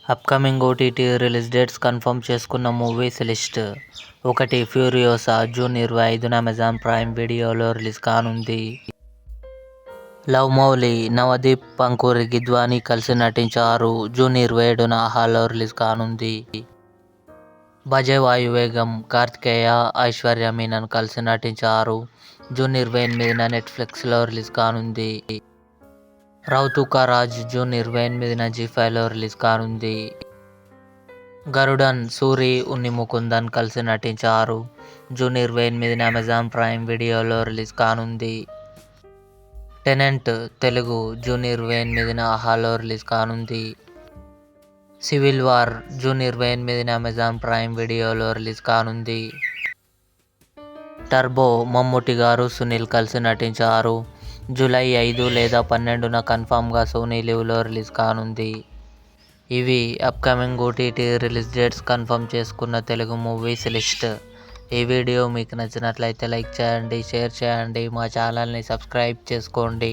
Upcoming OTT release dates confirm చేసుకున్న movies list. 1. Furiosa June 25న Amazon Prime వీడియోలో release కానుంది. లవ్ మౌలి, నవదీప్ పంకూరి, గిద్వాని కలిసి నటించారు. జూన్ 27న ఆహాలో రిలీజ్ కానుంది. భజే వాయువేగం, కార్తికేయ, ఐశ్వర్య మీనన్ కలిసి నటించారు. జూన్ 28న నెట్ఫ్లిక్స్లో రిలీజ్ కానుంది. రౌతు కా రాజ్ జూన్ 28న జీ5లో రిలీజ్ కానుంది. గరుడన్, సూరి, ఉన్ని ముకుందన్ కలిసి నటించారు. జూన్ 28న అమెజాన్ ప్రైమ్ వీడియోలో రిలీజ్ కానుంది. టెనెంట్ తెలుగు జూన్ 28న ఆహాలో రిలీజ్ కానుంది. సివిల్ వార్ జూన్ 28న అమెజాన్ ప్రైమ్ వీడియోలో రిలీజ్ కానుంది. టర్బో మమ్ముట్టి గారు, సునీల్ కలిసి నటించారు. జూలై 5 లేదా 12న కన్ఫామ్గా సోనీ లివ్లో రిలీజ్ కానుంది. ఇవి upcoming OTT release dates confirm చేసుకున్న తెలుగు మూవీస్ లిస్ట్. ఈ వీడియో మీకు నచ్చినట్లయితే లైక్ చేయండి, షేర్ చేయండి, మా ఛానల్ని సబ్స్క్రైబ్ చేసుకోండి.